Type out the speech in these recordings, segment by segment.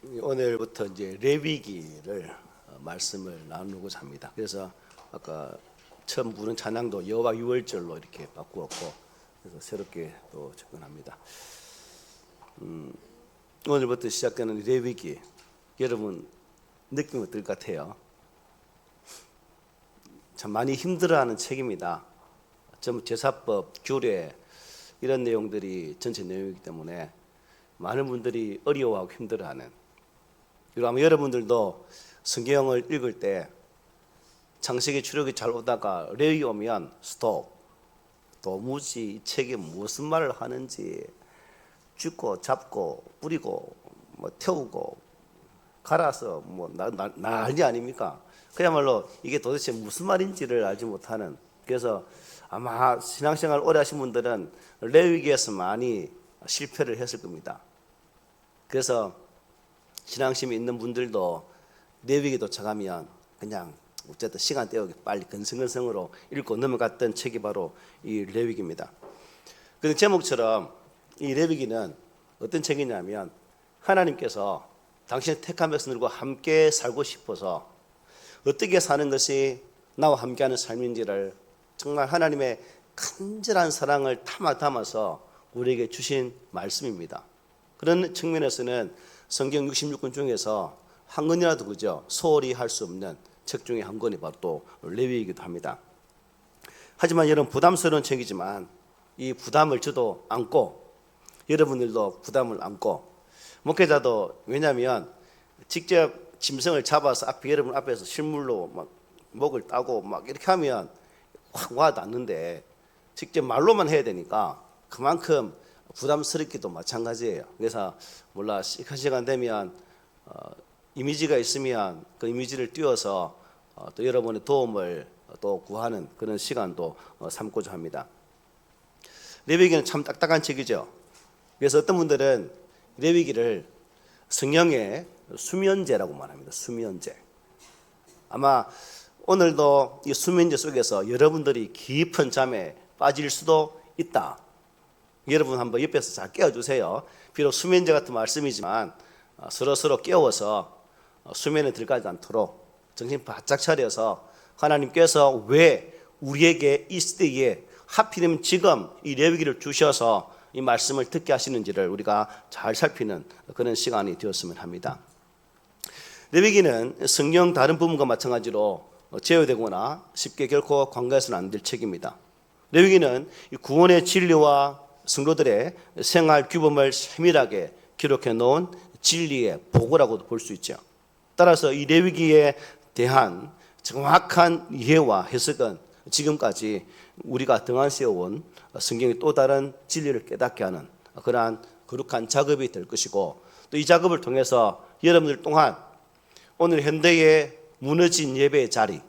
오늘부터 이제 레위기를 말씀을 나누고자 합니다. 그래서 아까 처음 부른 찬양도 여호와 유월절로 이렇게 바꾸었고, 그래서 새롭게 또 접근합니다. 오늘부터 시작되는 레위기, 여러분 느낌 어떨 것 같아요? 참 많이 힘들어하는 책입니다. 좀 제사법, 규례 이런 내용들이 전체 내용이기 때문에 많은 분들이 어려워하고 힘들어하는, 그리고 아마 여러분들도 성경을 읽을 때 창세기 출애굽이 잘 오다가 레위기 오면 스톱, 도무지 이 책이 무슨 말을 하는지, 줍고 잡고 뿌리고 뭐 태우고 갈아서 뭐 난리 아닙니까? 그야말로 이게 도대체 무슨 말인지를 알지 못하는, 그래서 아마 신앙생활 오래 하신 분들은 레위기에서 많이 실패를 했을 겁니다. 그래서 신앙심이 있는 분들도 레위기 도착하면 그냥 어쨌든 시간 때우기 빨리 근성근성으로 읽고 넘어갔던 책이 바로 이 레위기입니다. 그 제목처럼 이 레위기는 어떤 책이냐면, 하나님께서 당신의 택한 백성들과 함께 살고 싶어서 어떻게 사는 것이 나와 함께하는 삶인지를 정말 하나님의 간절한 사랑을 담아서 우리에게 주신 말씀입니다. 그런 측면에서는 성경 66권 중에서 한 권이라도 그죠 소홀히 할 수 없는 책 중에 한 권이 바로 또 레위기이기도 합니다. 하지만 여러분, 부담스러운 책이지만 이 부담을 저도 안고, 여러분들도 부담을 안고, 목회자도, 왜냐하면 직접 짐승을 잡아서 여러분 앞에서 실물로 막 목을 따고 막 이렇게 하면 확 와닿는데, 직접 말로만 해야 되니까 그만큼 부담스럽기도 마찬가지예요. 그래서 몰라 시간 되면 이미지가 있으면 그 이미지를 띄워서 또 여러분의 도움을 또 구하는 그런 시간도 삼고자 합니다. 레위기는 참 딱딱한 책이죠. 그래서 어떤 분들은 레위기를 성령의 수면제라고 말합니다. 수면제. 아마 오늘도 이 수면제 속에서 여러분들이 깊은 잠에 빠질 수도 있다. 여러분 한번 옆에서 잘 깨워주세요. 비록 수면제 같은 말씀이지만 서로 깨워서 수면에 들어가지 않도록 정신 바짝 차려서, 하나님께서 왜 우리에게 이 시대에 하필이면 지금 이 레위기를 주셔서 이 말씀을 듣게 하시는지를 우리가 잘 살피는 그런 시간이 되었으면 합니다. 레위기는 성경 다른 부분과 마찬가지로 제어되거나 쉽게 결코 간과해서는 안 될 책입니다. 레위기는 구원의 진리와 성도들의 생활 규범을 세밀하게 기록해 놓은 진리의 보고라고도 볼 수 있죠. 따라서 이 레위기에 대한 정확한 이해와 해석은 지금까지 우리가 등한시해온 성경의 또 다른 진리를 깨닫게 하는 그러한 거룩한 작업이 될 것이고, 또 이 작업을 통해서 여러분들 동안 오늘 현대의 무너진 예배의 자리,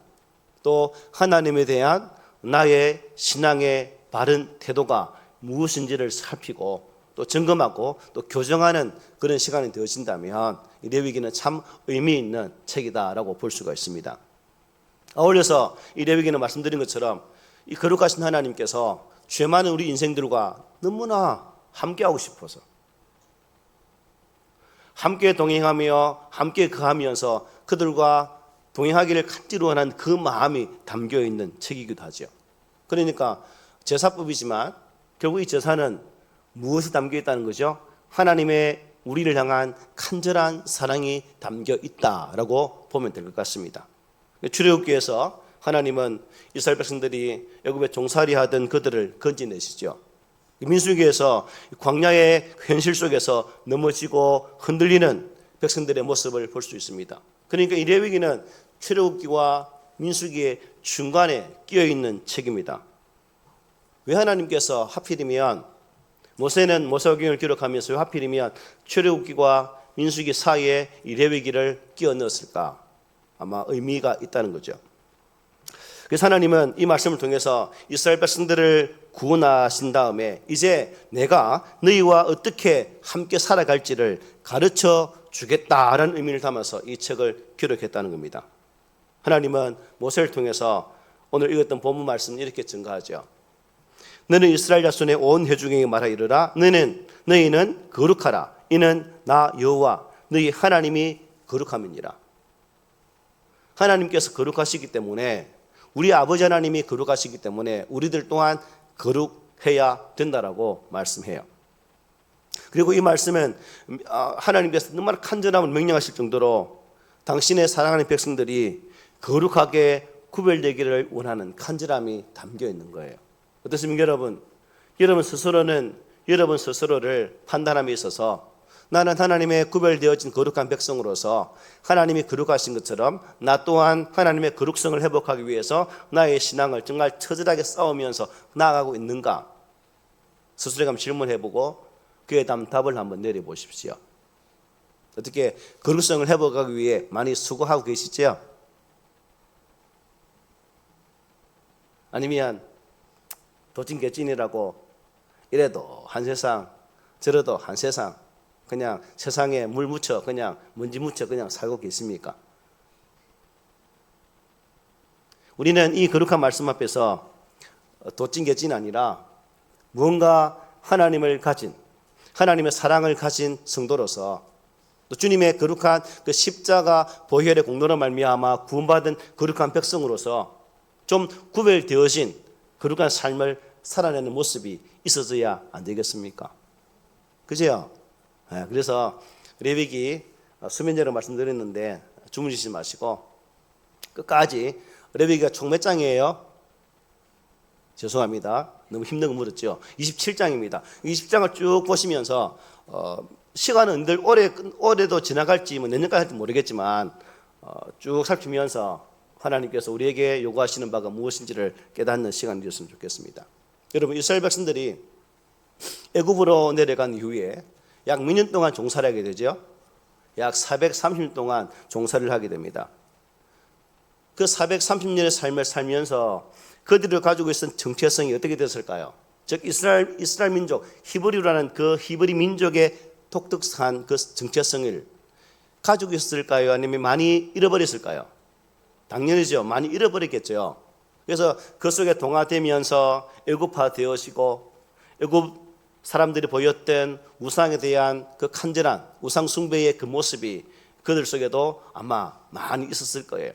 또 하나님에 대한 나의 신앙의 바른 태도가 무엇인지를 살피고 또 점검하고 또 교정하는 그런 시간이 되어진다면 이 레위기는 참 의미 있는 책이다라고 볼 수가 있습니다. 아울러서 이 레위기는 말씀드린 것처럼 이 거룩하신 하나님께서 죄 많은 우리 인생들과 너무나 함께하고 싶어서, 함께 동행하며 함께 거하면서 그들과 동행하기를 간절히 원하는 그 마음이 담겨있는 책이기도 하죠. 그러니까 제사법이지만 결국 이 제사는 무엇이 담겨있다는 거죠? 하나님의 우리를 향한 간절한 사랑이 담겨있다라고 보면 될 것 같습니다. 출애굽기에서 하나님은 이스라엘 백성들이 애굽에 종살이하던 그들을 건져내시죠. 민수기에서 광야의 현실 속에서 넘어지고 흔들리는 백성들의 모습을 볼 수 있습니다. 그러니까 이 레위기는 출애굽기와 민수기의 중간에 끼어있는 책입니다. 왜 하나님께서 하필이면 모세는 모세오경을 기록하면서 왜 하필이면 출애굽기와 민수기 사이에 이 레위기를 끼워 넣었을까? 아마 의미가 있다는 거죠. 그래서 하나님은 이 말씀을 통해서 이스라엘 백성들을 구원하신 다음에 이제 내가 너희와 어떻게 함께 살아갈지를 가르쳐 주겠다라는 의미를 담아서 이 책을 기록했다는 겁니다. 하나님은 모세를 통해서 오늘 읽었던 본문 말씀을 이렇게 증거하죠. 너는 이스라엘 자손의 온 회중에게 말하 이르라. 너희는 거룩하라. 이는 나 여호와 너희 하나님이 거룩함이니라. 하나님께서 거룩하시기 때문에, 우리 아버지 하나님이 거룩하시기 때문에 우리들 또한 거룩해야 된다라고 말씀해요. 그리고 이 말씀은 하나님께서 정말 간절함을 명령하실 정도로 당신의 사랑하는 백성들이 거룩하게 구별되기를 원하는 간절함이 담겨 있는 거예요. 어떻습니까, 여러분? 여러분 스스로를 판단함에 있어서 나는 하나님의 구별되어진 거룩한 백성으로서 하나님이 거룩하신 것처럼 나 또한 하나님의 거룩성을 회복하기 위해서 나의 신앙을 정말 처절하게 싸우면서 나아가고 있는가? 스스로에게 한번 질문해보고 그에 대한 답을 한번 내려보십시오. 어떻게 거룩성을 회복하기 위해 많이 수고하고 계시죠? 아니면 도찐개찐이라고 이래도 한 세상 저래도 한 세상 그냥 세상에 물 묻혀 그냥 먼지 묻혀 그냥 살고 계십니까? 우리는 이 거룩한 말씀 앞에서 도찐개찐이 아니라 무언가 하나님을 가진, 하나님의 사랑을 가진 성도로서 또 주님의 거룩한 그 십자가 보혈의 공로로 말미암아 구원받은 거룩한 백성으로서 좀 구별되어진 거룩한 삶을 살아내는 모습이 있어져야 안 되겠습니까? 그죠? 그래서 레위기 수면제로 말씀드렸는데 주무시지 마시고 끝까지. 레위기가 총 몇 장이에요? 죄송합니다. 너무 힘든 거 물었죠. 27장입니다. 20장을 쭉 보시면서 시간은 늘 올해도 지나갈지 뭐 내년까지 할지 모르겠지만 쭉 살피면서 하나님께서 우리에게 요구하시는 바가 무엇인지를 깨닫는 시간이 되었으면 좋겠습니다. 여러분, 이스라엘 백성들이 애굽으로 내려간 이후에 약 몇 년 동안 종살이 하게 되죠? 약 430년 동안 종살이를 하게 됩니다. 그 430년의 삶을 살면서 그들이 가지고 있었던 정체성이 어떻게 됐을까요? 즉 이스라엘 민족, 히브리라는 그 히브리 민족의 독특한 그 정체성을 가지고 있었을까요? 아니면 많이 잃어버렸을까요? 당연히죠. 많이 잃어버렸겠죠. 그래서 그 속에 동화되면서 애굽화 되어지고 애굽 사람들이 보였던 우상에 대한 그 간절한 우상 숭배의 그 모습이 그들 속에도 아마 많이 있었을 거예요.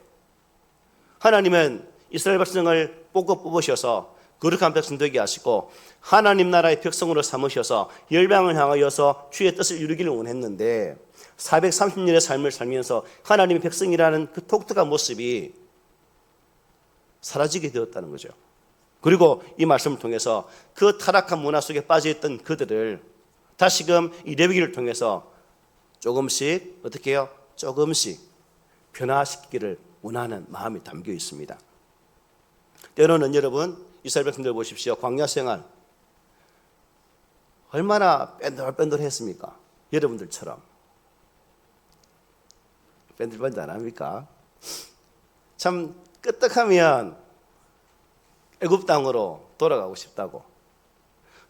하나님은 이스라엘 백성을 뽑으셔서 거룩한 백성 되게 하시고 하나님 나라의 백성으로 삼으셔서 열방을 향하여서 주의 뜻을 이루기를 원했는데 430년의 삶을 살면서 하나님의 백성이라는 그 독특한 모습이 사라지게 되었다는 거죠. 그리고 이 말씀을 통해서 그 타락한 문화 속에 빠져있던 그들을 다시금 이 레위기를 통해서 조금씩 어떻게 해요? 조금씩 변화시키기를 원하는 마음이 담겨 있습니다. 때로는 여러분 이스라엘 백성들 보십시오. 광야 생활 얼마나 뺀들뺀들했습니까? 여러분들처럼 뺀들뺀들 안 합니까? 참 끄떡하면 애굽 땅으로 돌아가고 싶다고,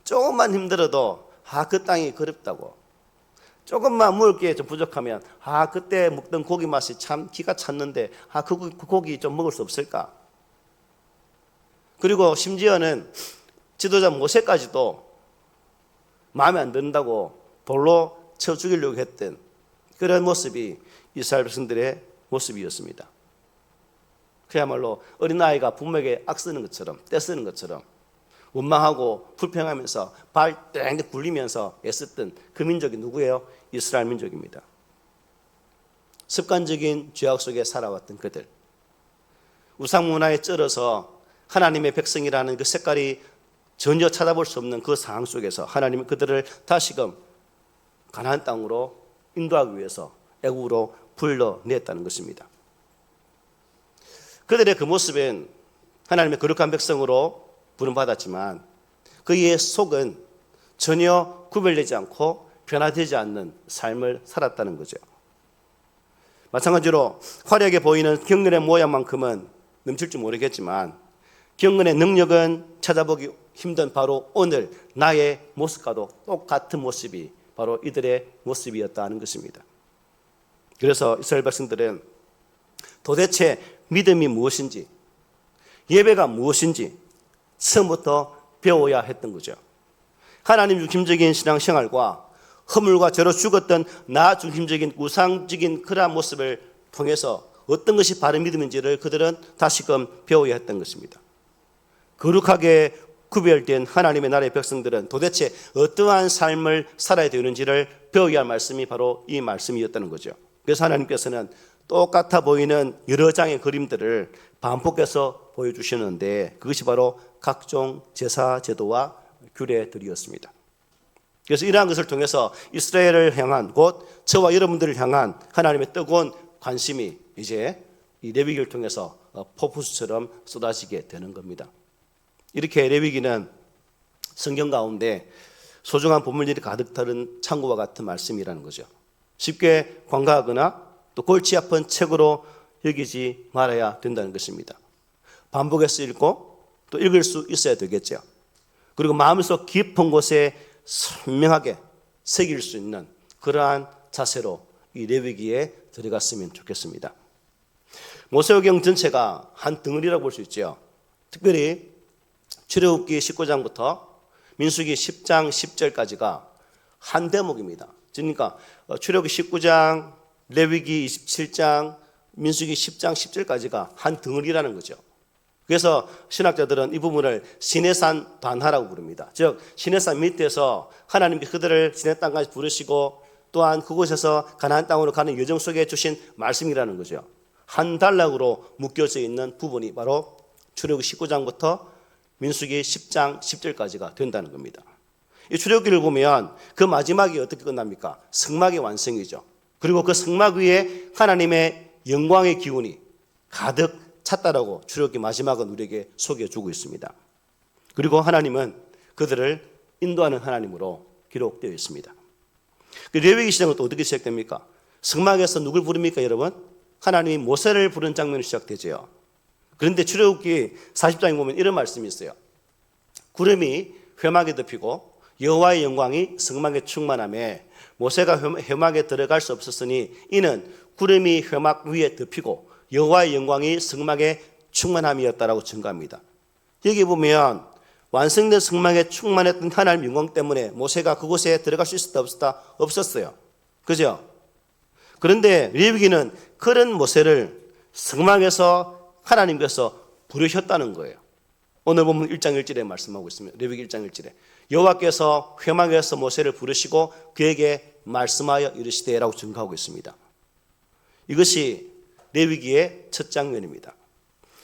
조금만 힘들어도 그 땅이 그립다고, 조금만 먹을 게 좀 부족하면 그때 먹던 고기 맛이 참 기가 찼는데 그 고기 좀 먹을 수 없을까? 그리고 심지어는 지도자 모세까지도 마음에 안 든다고 돌로 쳐 죽이려고 했던 그런 모습이 이스라엘 백성들의 모습이었습니다. 그야말로 어린아이가 부모에게 악쓰는 것처럼 떼쓰는 것처럼 원망하고 불평하면서 발 땡 굴리면서 애썼던 그 민족이 누구예요? 이스라엘 민족입니다. 습관적인 죄악 속에 살아왔던 그들, 우상 문화에 쩔어서 하나님의 백성이라는 그 색깔이 전혀 찾아볼 수 없는 그 상황 속에서 하나님은 그들을 다시금 가나안 땅으로 인도하기 위해서 애굽으로 불러냈다는 것입니다. 그들의 그 모습은 하나님의 거룩한 백성으로 부름받았지만 그의 속은 전혀 구별되지 않고 변화되지 않는 삶을 살았다는 거죠. 마찬가지로 화려하게 보이는 경건의 모양만큼은 넘칠지 모르겠지만 경건의 능력은 찾아보기 힘든 바로 오늘 나의 모습과도 똑같은 모습이 바로 이들의 모습이었다는 것입니다. 그래서 이스라엘 백성들은 도대체 믿음이 무엇인지, 예배가 무엇인지 처음부터 배워야 했던 거죠. 하나님 중심적인 신앙생활과 허물과 죄로 죽었던 나 중심적인 우상적인 그러한 모습을 통해서 어떤 것이 바른 믿음인지를 그들은 다시금 배워야 했던 것입니다. 거룩하게 구별된 하나님의 나라의 백성들은 도대체 어떠한 삶을 살아야 되는지를 배워야 할 말씀이 바로 이 말씀이었다는 거죠. 그래서 하나님께서는 똑같아 보이는 여러 장의 그림들을 반복해서 보여주시는데 그것이 바로 각종 제사 제도와 규례들이었습니다. 그래서 이러한 것을 통해서 이스라엘을 향한 곧 저와 여러분들을 향한 하나님의 뜨거운 관심이 이제 이 레위기를 통해서 폭포수처럼 쏟아지게 되는 겁니다. 이렇게 레위기는 성경 가운데 소중한 보물들이 가득 다른 창고와 같은 말씀이라는 거죠. 쉽게 관과하거나 또 골치 아픈 책으로 여기지 말아야 된다는 것입니다. 반복해서 읽고 또 읽을 수 있어야 되겠죠. 그리고 마음속 깊은 곳에 선명하게 새길 수 있는 그러한 자세로 이 레위기에 들어갔으면 좋겠습니다. 모세오경 전체가 한 덩어리라고 볼 수 있죠. 특별히 출애굽기 19장부터 민수기 10장 10절까지가 한 대목입니다. 그러니까 출애굽기 19장, 레위기 27장, 민수기 10장 10절까지가 한 덩어리라는 거죠. 그래서 신학자들은 이 부분을 시내산 반하라고 부릅니다. 즉 시내산 밑에서 하나님께 그들을 시내 땅까지 부르시고 또한 그곳에서 가나안 땅으로 가는 여정 속에 주신 말씀이라는 거죠. 한 단락으로 묶여져 있는 부분이 바로 출애굽기 19장부터 민수기 10장 10절까지가 된다는 겁니다. 이 출애굽기를 보면 그 마지막이 어떻게 끝납니까? 성막의 완성이죠. 그리고 그 성막 위에 하나님의 영광의 기운이 가득 찼다라고 출애굽기 마지막은 우리에게 소개해주고 있습니다. 그리고 하나님은 그들을 인도하는 하나님으로 기록되어 있습니다. 그 레위기 시작은 또 어떻게 시작됩니까? 성막에서 누굴 부릅니까, 여러분? 하나님이 모세를 부른 장면이 시작되죠. 그런데 출애굽기 40장에 보면 이런 말씀이 있어요. 구름이 회막에 덮이고 여호와의 영광이 성막에 충만하며 모세가 회막에 들어갈 수 없었으니 이는 구름이 회막 위에 덮이고 여호와의 영광이 성막에 충만함이었다라고 증거합니다. 여기 보면 완성된 성막에 충만했던 하나님 영광 때문에 모세가 그곳에 들어갈 수 있었다 없었다? 없었어요. 그죠? 그런데 레위기는 그런 모세를 성막에서 하나님께서 부르셨다는 거예요. 오늘 보면 1장 1절에 말씀하고 있습니다. 레위기 1장 1절에 여호와께서 회막에서 모세를 부르시고 그에게 말씀하여 이르시되라고 증거하고 있습니다. 이것이 레위기의 첫 장면입니다.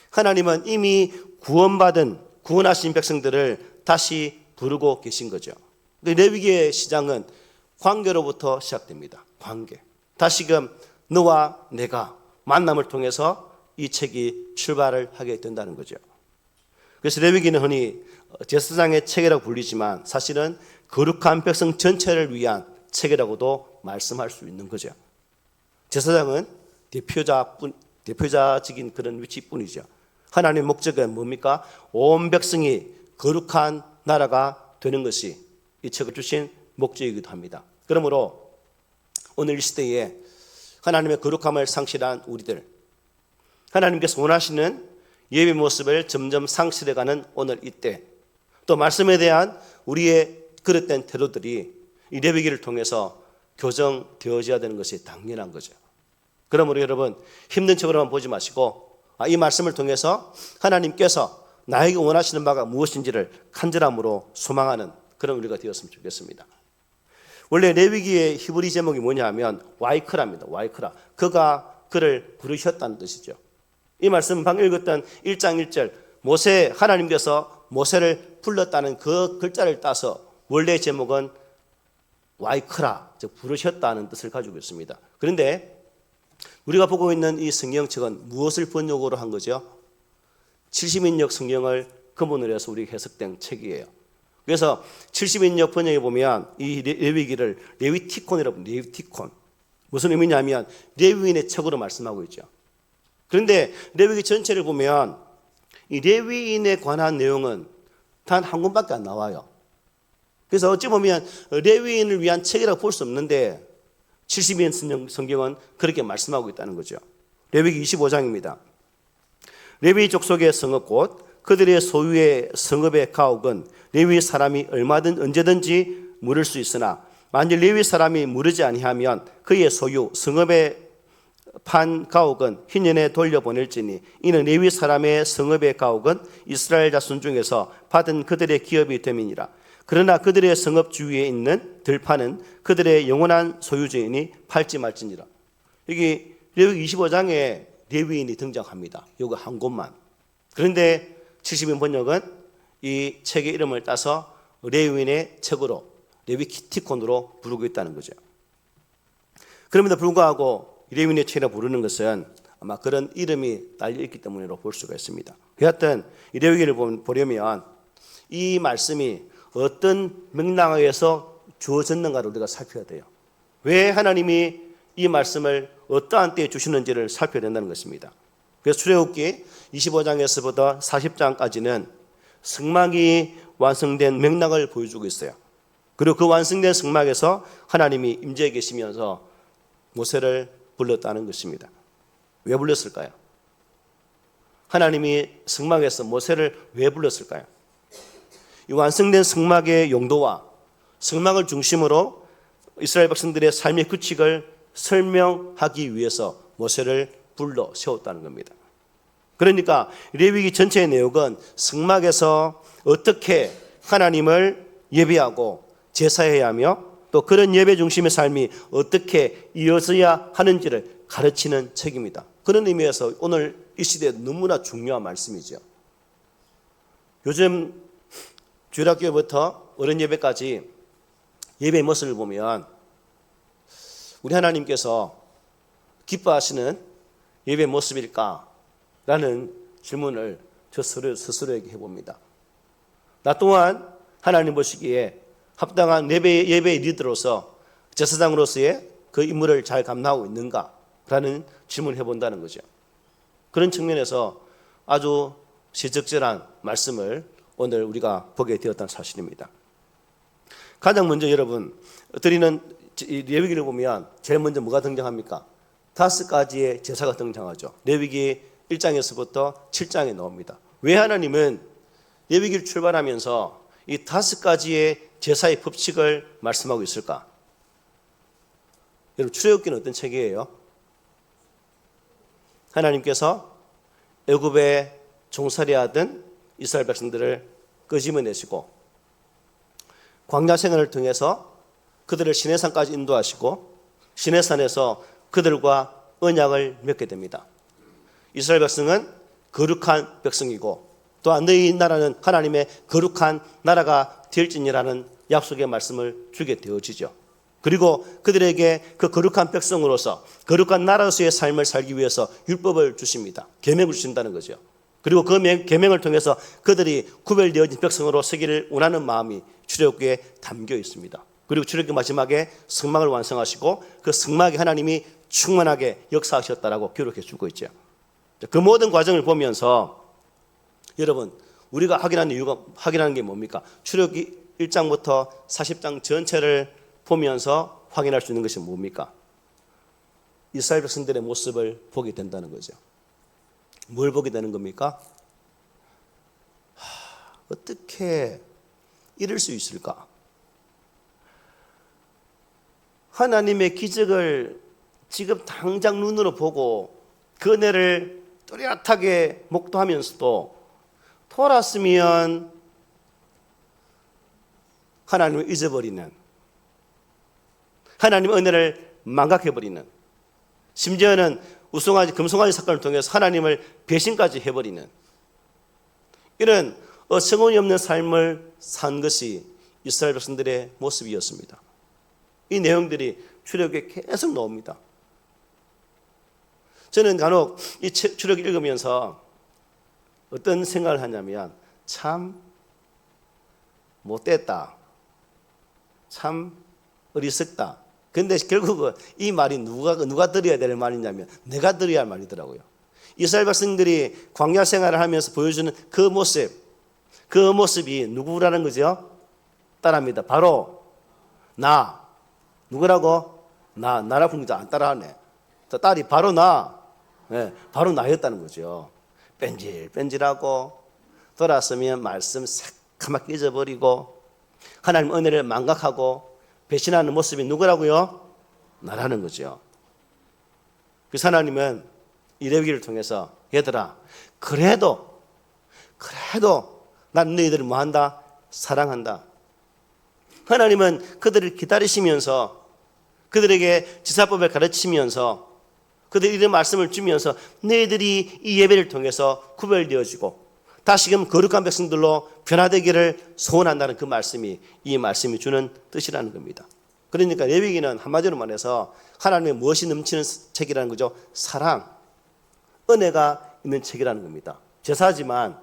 하나님은 이미 구원하신 백성들을 다시 부르고 계신 거죠. 레위기의 시작은 관계로부터 시작됩니다. 관계. 다시금 너와 내가 만남을 통해서 이 책이 출발을 하게 된다는 거죠. 그래서 레위기는 흔히 제사장의 책이라고 불리지만 사실은 거룩한 백성 전체를 위한 책이라고도 말씀할 수 있는 거죠. 제사장은 대표자적인 그런 위치뿐이죠. 하나님의 목적은 뭡니까? 온 백성이 거룩한 나라가 되는 것이 이 책을 주신 목적이기도 합니다. 그러므로 오늘 이 시대에 하나님의 거룩함을 상실한 우리들, 하나님께서 원하시는 예배 모습을 점점 상실해가는 오늘 이때, 또 말씀에 대한 우리의 그릇된 태도들이 이 레위기를 통해서 교정되어져야 되는 것이 당연한 거죠. 그러므로 여러분 힘든 척으로만 보지 마시고 이 말씀을 통해서 하나님께서 나에게 원하시는 바가 무엇인지를 간절함으로 소망하는 그런 우리가 되었으면 좋겠습니다. 원래 레위기의 히브리 제목이 뭐냐 하면 와이크라입니다. 와이크라. 그가 그를 부르셨다는 뜻이죠. 이 말씀은 방금 읽었던 1장 1절 하나님께서 모세를 불렀다는 그 글자를 따서 원래 제목은 와이크라, 즉 부르셨다는 뜻을 가지고 있습니다. 그런데 우리가 보고 있는 이 성경책은 무엇을 번역으로 한 거죠? 70인역 성경을 근본으로 해서 우리가 해석된 책이에요. 그래서 70인역 번역에 보면 이 레위기를 레위티콘이라고 합니다. 레위티콘. 무슨 의미냐면 레위인의 책으로 말씀하고 있죠. 그런데 레위기 전체를 보면 이 레위인에 관한 내용은 단 한 권밖에 안 나와요. 그래서 어찌 보면 레위인을 위한 책이라고 볼 수 없는데 70인 성경은 그렇게 말씀하고 있다는 거죠. 레위기 25장입니다. 레위 족속의 성읍 곧 그들의 소유의 성읍의 가옥은 레위 사람이 얼마든 언제든지 물을 수 있으나 만일 레위 사람이 무르지 아니하면 그의 소유 성읍의 판 가옥은 희년에 돌려보낼지니 이는 레위 사람의 성읍의 가옥은 이스라엘 자손 중에서 받은 그들의 기업이 됨이니라. 그러나 그들의 성읍 주위에 있는 들판은 그들의 영원한 소유주이니 팔지 말지니라. 여기 레위기 25장에 레위인이 등장합니다. 여기 한 곳만. 그런데 70인 번역은 이 책의 이름을 따서 레위인의 책으로 레위기티콘으로 부르고 있다는 거죠. 그럼에도 불구하고 레위인의 책이라 부르는 것은 아마 그런 이름이 달려있기 때문이라고 볼 수가 있습니다. 여하튼 이 레위기를 보려면 이 말씀이 어떤 맥락에서 주어졌는가를 우리가 살펴야 돼요. 왜 하나님이 이 말씀을 어떠한 때에 주시는지를 살펴야 된다는 것입니다. 그래서 출애굽기 25장에서부터 40장까지는 성막이 완성된 맥락을 보여주고 있어요. 그리고 그 완성된 성막에서 하나님이 임재해 계시면서 모세를 불렀다는 것입니다. 왜 불렀을까요? 하나님이 성막에서 모세를 왜 불렀을까요? 이 완성된 성막의 용도와 성막을 중심으로 이스라엘 백성들의 삶의 규칙을 설명하기 위해서 모세를 불러 세웠다는 겁니다. 그러니까 레위기 전체의 내용은 성막에서 어떻게 하나님을 예배하고 제사해야 하며 또 그런 예배 중심의 삶이 어떻게 이어져야 하는지를 가르치는 책입니다. 그런 의미에서 오늘 이 시대에 너무나 중요한 말씀이죠. 요즘 주일학교부터 어른 예배까지 예배의 모습을 보면 우리 하나님께서 기뻐하시는 예배의 모습일까? 라는 질문을 저 스스로에게 해봅니다. 나 또한 하나님 보시기에 합당한 예배의 리더로서 제사장으로서의 그 임무를 잘 감당하고 있는가? 라는 질문을 해본다는 거죠. 그런 측면에서 아주 시적절한 말씀을 오늘 우리가 보게 되었다는 사실입니다. 가장 먼저 여러분 드리는 레위기를 보면 제일 먼저 뭐가 등장합니까? 5가지의 제사가 등장하죠. 레위기 1장에서부터 7장에 나옵니다. 왜 하나님은 레위기를 출발하면서 이 5가지의 제사의 법칙을 말씀하고 있을까? 여러분 출애굽기는 어떤 책이에요? 하나님께서 애굽에 종살이하던 이스라엘 백성들을 끄집어내시고 광야 생활을 통해서 그들을 시내산까지 인도하시고 시내산에서 그들과 언약을 맺게 됩니다. 이스라엘 백성은 거룩한 백성이고 또한 너희 나라는 하나님의 거룩한 나라가 될지니라는 약속의 말씀을 주게 되어지죠. 그리고 그들에게 그 거룩한 백성으로서 거룩한 나라로서의 삶을 살기 위해서 율법을 주십니다. 계명을 주신다는 거죠. 그리고 그 계명을 통해서 그들이 구별되어진 백성으로 서기를 원하는 마음이 출애굽기에 담겨 있습니다. 그리고 출애굽기 마지막에 성막을 완성하시고 그 성막에 하나님이 충만하게 역사하셨다라고 기록해 주고 있죠. 그 모든 과정을 보면서 여러분 우리가 확인하는 게 뭡니까? 출애굽기 1장부터 40장 전체를 보면서 확인할 수 있는 것이 뭡니까? 이스라엘 백성들의 모습을 보게 된다는 거죠. 뭘 보게 되는 겁니까? 어떻게 이럴 수 있을까? 하나님의 기적을 지금 당장 눈으로 보고 그 은혜를 또렷하게 목도하면서도 돌았으면 하나님을 잊어버리는, 하나님의 은혜를 망각해버리는, 심지어는 금송아지 사건을 통해서 하나님을 배신까지 해버리는 이런 어처구니 없는 삶을 산 것이 이스라엘 백성들의 모습이었습니다. 이 내용들이 출애굽기에 계속 나옵니다. 저는 간혹 이 출애굽기 읽으면서 어떤 생각을 하냐면 참 못됐다, 참 어리석다. 근데 결국은 이 말이 누가 들어야 될 말이냐면 내가 들어야 할 말이더라고요. 이스라엘 백성들이 광야 생활을 하면서 보여주는 그 모습이 누구라는 거죠? 따라합니다. 바로 나. 누구라고? 나라 풍자 안 따라하네. 딸이 바로 나. 네, 바로 나였다는 거죠. 뺀질뺀질하고 돌아서면 말씀 새카맣게 잊어버리고 하나님 은혜를 망각하고 배신하는 모습이 누구라고요? 나라는 거죠. 그래서 하나님은 이 레위기를 통해서 얘들아, 그래도 난 너희들을 뭐한다? 사랑한다. 하나님은 그들을 기다리시면서 그들에게 지사법을 가르치면서 그들이 이런 말씀을 주면서 너희들이 이 예배를 통해서 구별되어지고 다시금 거룩한 백성들로 변화되기를 소원한다는 그 말씀이 이 말씀이 주는 뜻이라는 겁니다. 그러니까 레위기는 한마디로 말해서 하나님의 무엇이 넘치는 책이라는 거죠. 사랑, 은혜가 있는 책이라는 겁니다. 제사지만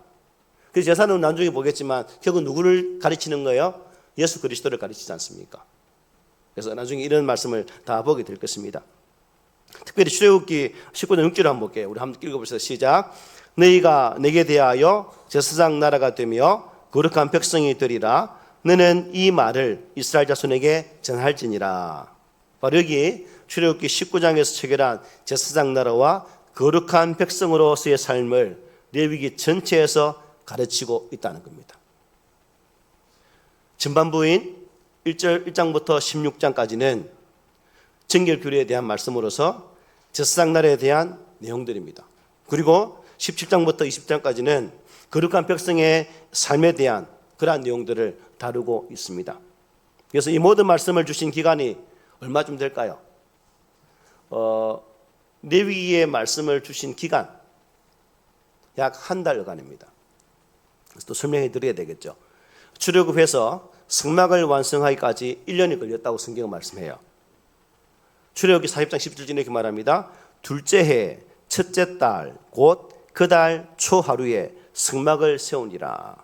그 제사는 나중에 보겠지만 결국 누구를 가르치는 거예요? 예수 그리스도를 가르치지 않습니까? 그래서 나중에 이런 말씀을 다 보게 될 것입니다. 특별히 출애굽기 19장 6절을 한번 볼게요. 우리 한번 읽어보시죠. 시작. 너희가 내게 대하여 제사장 나라가 되며 거룩한 백성이 되리라. 너는 이 말을 이스라엘 자손에게 전할지니라. 바로 여기 출애굽기 19장에서 체결한 제사장 나라와 거룩한 백성으로서의 삶을 레위기 전체에서 가르치고 있다는 겁니다. 전반부인 1장부터 16장까지는 정결교리에 대한 말씀으로서 제사장 나라에 대한 내용들입니다. 그리고 17장부터 20장까지는 거룩한 백성의 삶에 대한 그러한 내용들을 다루고 있습니다. 그래서 이 모든 말씀을 주신 기간이 얼마쯤 될까요? 레위기의 말씀을 주신 기간 약 한 달간입니다. 그래서 또 설명해 드려야 되겠죠. 출애굽해서 성막을 완성하기까지 1년이 걸렸다고 성경은 말씀해요. 출애굽기 40장 10절 이렇게 말합니다. 둘째 해 첫째 달 곧 그 달 초하루에 성막을 세우니라.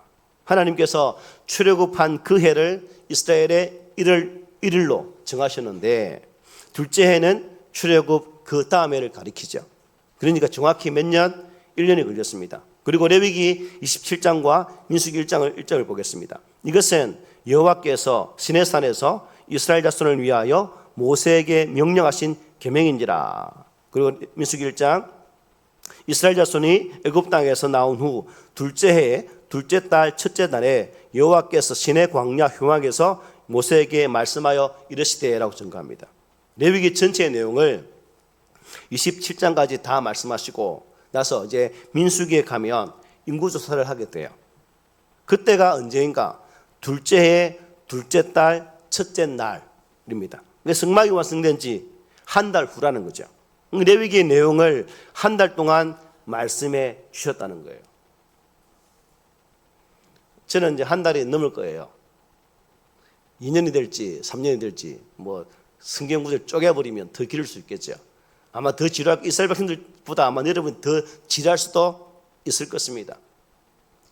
하나님께서 출애굽한 그 해를 이스라엘의 1일로 정하셨는데 둘째 해는 출애굽 그 다음 해를 가리키죠. 그러니까 정확히 몇 년? 1년이 걸렸습니다. 그리고 레위기 27장과 민수기 1장을 보겠습니다. 이것은 여호와께서 시내산에서 이스라엘 자손을 위하여 모세에게 명령하신 계명인지라. 그리고 민수기 1장 이스라엘 자손이 애굽 땅에서 나온 후 둘째 해에 둘째 달 첫째 날에 여호와께서 시내 광야 흉악에서 모세에게 말씀하여 이르시되라고 증거합니다. 레위기 전체의 내용을 27장까지 다 말씀하시고 나서 이제 민수기에 가면 인구조사를 하게 돼요. 그때가 언제인가? 둘째 해 둘째 달 첫째 날입니다. 성막이 완성된 지 한 달 후라는 거죠. 레위기의 내용을 한 달 동안 말씀해 주셨다는 거예요. 저는 이제 한 달이 넘을 거예요. 2년이 될지 3년이 될지 뭐 성경 구절 쪼개버리면 더 길을 수 있겠죠. 아마 더 지루할 이스라엘 백성들보다 아마 여러분 더 지루할 수도 있을 것입니다.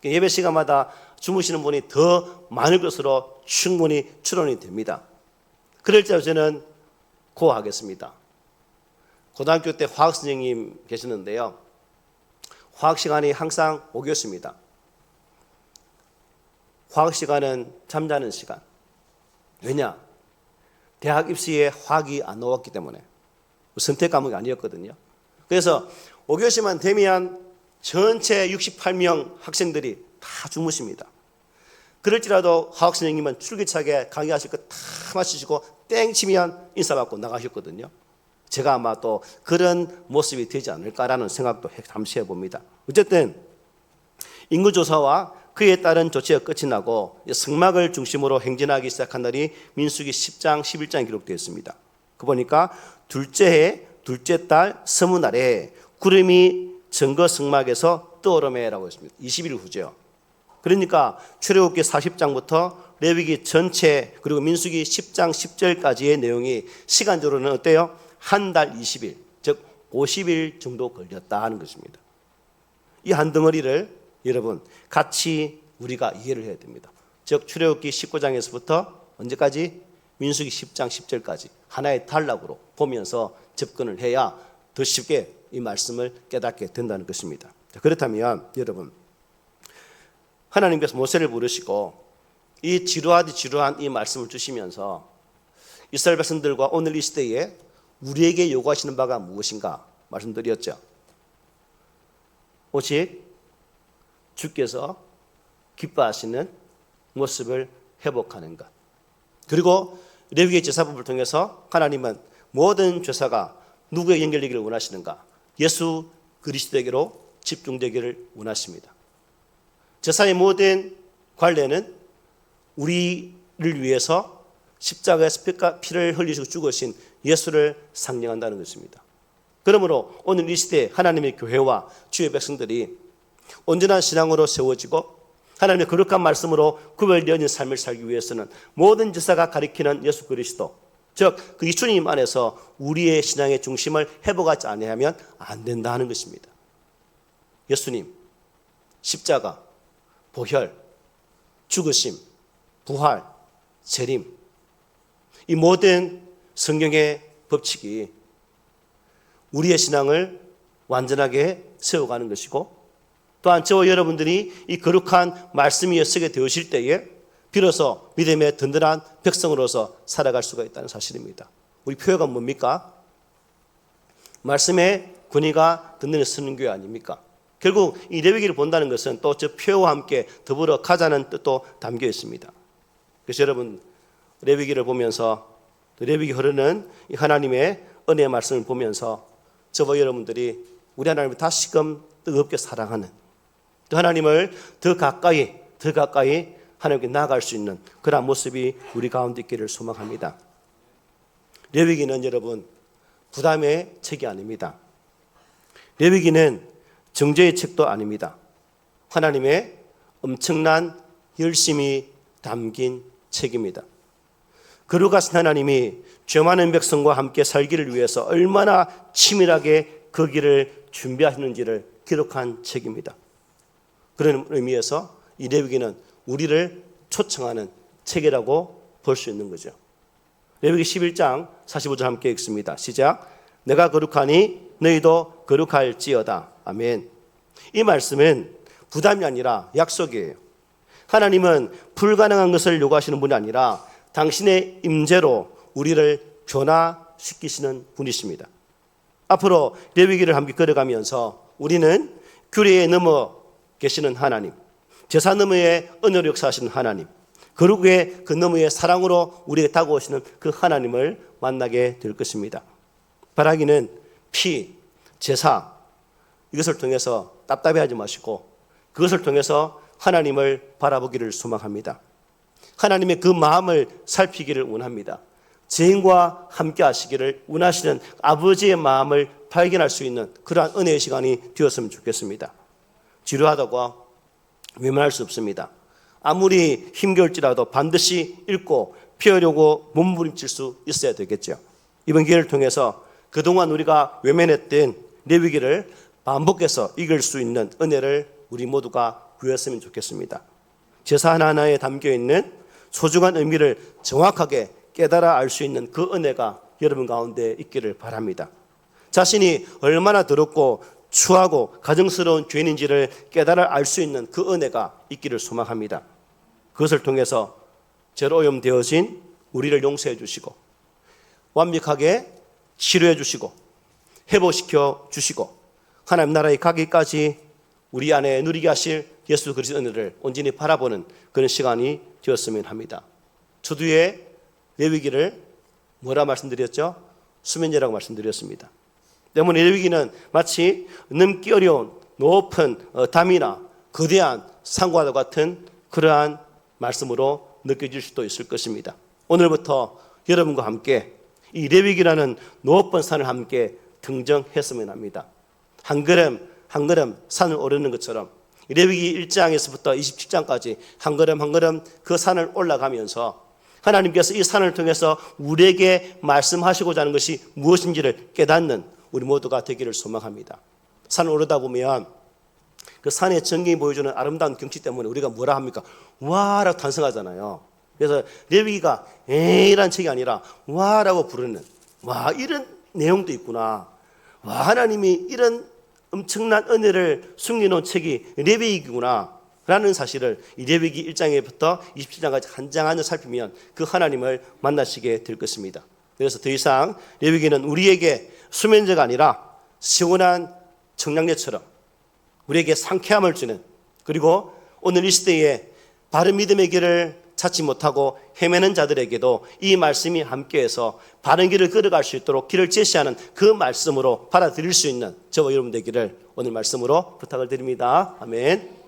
예배 시간마다 주무시는 분이 더 많을 것으로 충분히 추론이 됩니다. 그럴 때 저는 고하겠습니다. 고등학교 때 화학 선생님 계셨는데요. 화학 시간이 항상 5교였습니다. 화학 시간은 잠자는 시간. 왜냐? 대학 입시에 화학이 안 나왔기 때문에. 선택 과목이 아니었거든요. 그래서 5교시만 되면 전체 68명 학생들이 다 주무십니다. 그럴지라도 화학 선생님은 줄기차게 강의하실 거 다 마치시고 땡 치면 인사받고 나가셨거든요. 제가 아마 또 그런 모습이 되지 않을까라는 생각도 잠시 해봅니다. 어쨌든 인구조사와 그에 따른 조치가 끝이 나고 성막을 중심으로 행진하기 시작한 날이 민수기 10장 11장에 기록되어 있습니다. 그 보니까 둘째 해 둘째 달 서무날에 구름이 증거 성막에서 떠오르매라고 했습니다. 20일 후죠. 그러니까 출애굽기 40장부터 레위기 전체 그리고 민수기 10장 10절까지의 내용이 시간적으로는 어때요? 한 달 20일, 즉 50일 정도 걸렸다 하는 것입니다. 이 한 덩어리를 여러분 같이 우리가 이해를 해야 됩니다. 즉 출애굽기 19장에서부터 언제까지? 민수기 10장 10절까지 하나의 단락으로 보면서 접근을 해야 더 쉽게 이 말씀을 깨닫게 된다는 것입니다. 그렇다면 여러분 하나님께서 모세를 부르시고 이 지루한 이 말씀을 주시면서 이스라엘 백성들과 오늘 이 시대에 우리에게 요구하시는 바가 무엇인가 말씀드렸죠. 오직 주께서 기뻐하시는 모습을 회복하는 것. 그리고 레위기의 제사법을 통해서 하나님은 모든 죄사가 누구에 연결되기를 원하시는가? 예수 그리스도에게로 집중되기를 원하십니다. 제사의 모든 관례는 우리를 위해서 십자가에서 피를 흘리시고 죽으신 예수를 상징한다는 것입니다. 그러므로 오늘 이 시대에 하나님의 교회와 주의 백성들이 온전한 신앙으로 세워지고 하나님의 거룩한 말씀으로 구별되어진 삶을 살기 위해서는 모든 제사가 가리키는 예수 그리스도, 즉 그 주님 안에서 우리의 신앙의 중심을 회복하지 아니하면 안 된다는 것입니다. 예수님, 십자가, 보혈, 죽으심, 부활, 재림, 이 모든 성경의 법칙이 우리의 신앙을 완전하게 세워가는 것이고, 또한 저와 여러분들이 이 거룩한 말씀 위에 서게 되실 때에 비로소 믿음의 든든한 백성으로서 살아갈 수가 있다는 사실입니다. 우리 표어가 뭡니까? 말씀의 권위가 든든히 서는 교회 아닙니까? 결국 이 레위기를 본다는 것은 또 저 표어와 함께 더불어 가자는 뜻도 담겨 있습니다. 그래서 여러분 레위기를 보면서 레위기 흐르는 이 하나님의 은혜의 말씀을 보면서 저와 여러분들이 우리 하나님을 다시금 뜨겁게 사랑하는, 또 하나님을 더 가까이 하나님께 나아갈 수 있는 그런 모습이 우리 가운데 있기를 소망합니다. 레위기는 여러분 부담의 책이 아닙니다. 레위기는 정죄의 책도 아닙니다. 하나님의 엄청난 열심이 담긴 책입니다. 거룩하신 하나님이 죄 많은 백성과 함께 살기를 위해서 얼마나 치밀하게 그 길을 준비하시는지를 기록한 책입니다. 그런 의미에서 이 레위기는 우리를 초청하는 책이라고 볼 수 있는 거죠. 레위기 11장 45절 함께 읽습니다. 시작. 내가 거룩하니 너희도 거룩할지어다. 아멘. 이 말씀은 부담이 아니라 약속이에요. 하나님은 불가능한 것을 요구하시는 분이 아니라 당신의 임재로 우리를 변화시키시는 분이십니다. 앞으로 레위기를 함께 걸어가면서 우리는 규례에 넘어 계시는 하나님, 제사 너머의 은혜로 역사하시는 하나님, 거룩의 그 너머의 사랑으로 우리에게 다가오시는 그 하나님을 만나게 될 것입니다. 바라기는 피, 제사 이것을 통해서 답답해하지 마시고 그것을 통해서 하나님을 바라보기를 소망합니다. 하나님의 그 마음을 살피기를 원합니다. 죄인과 함께 하시기를 원하시는 아버지의 마음을 발견할 수 있는 그러한 은혜의 시간이 되었으면 좋겠습니다. 지루하다고 외면할 수 없습니다. 아무리 힘겨울지라도 반드시 읽고 피하려고 몸부림칠 수 있어야 되겠죠. 이번 기회를 통해서 그동안 우리가 외면했던 레위기를 반복해서 이길 수 있는 은혜를 우리 모두가 구했으면 좋겠습니다. 제사 하나하나에 담겨있는 소중한 의미를 정확하게 깨달아 알 수 있는 그 은혜가 여러분 가운데 있기를 바랍니다. 자신이 얼마나 더럽고 추하고 가증스러운 죄인인지를 깨달아 알 수 있는 그 은혜가 있기를 소망합니다. 그것을 통해서 죄로 오염되어진 우리를 용서해 주시고 완벽하게 치료해 주시고 회복시켜 주시고 하나님 나라에 가기까지 우리 안에 누리게 하실 예수 그리스도의 은혜를 온전히 바라보는 그런 시간이 되었으면 합니다. 초두에 레위기를 뭐라 말씀드렸죠? 수면제라고 말씀드렸습니다. 때문에 레위기는 마치 넘기 어려운 높은 담이나 거대한 산과 같은 그러한 말씀으로 느껴질 수도 있을 것입니다. 오늘부터 여러분과 함께 이 레위기라는 높은 산을 함께 등정했으면 합니다. 한 걸음 한 걸음 산을 오르는 것처럼 레위기 1장에서부터 27장까지 한 걸음 한 걸음 그 산을 올라가면서 하나님께서 이 산을 통해서 우리에게 말씀하시고자 하는 것이 무엇인지를 깨닫는 우리 모두가 되기를 소망합니다. 산을 오르다 보면 그 산의 전경이 보여주는 아름다운 경치 때문에 우리가 뭐라 합니까? 와라고 탄성하잖아요. 그래서 레위기가 에이란 책이 아니라 와라고 부르는, 와 이런 내용도 있구나, 와 하나님이 이런 엄청난 은혜를 숨겨놓은 책이 레위기구나 라는 사실을 이 레위기 1장부터 27장까지 한 장 한 장 살피면 그 하나님을 만나시게 될 것입니다. 그래서 더 이상 레위기는 우리에게 수면제가 아니라 시원한 청량제처럼 우리에게 상쾌함을 주는, 그리고 오늘 이 시대에 바른 믿음의 길을 찾지 못하고 헤매는 자들에게도 이 말씀이 함께해서 바른 길을 걸어갈 수 있도록 길을 제시하는 그 말씀으로 받아들일 수 있는 저와 여러분 되기를 오늘 말씀으로 부탁을 드립니다. 아멘.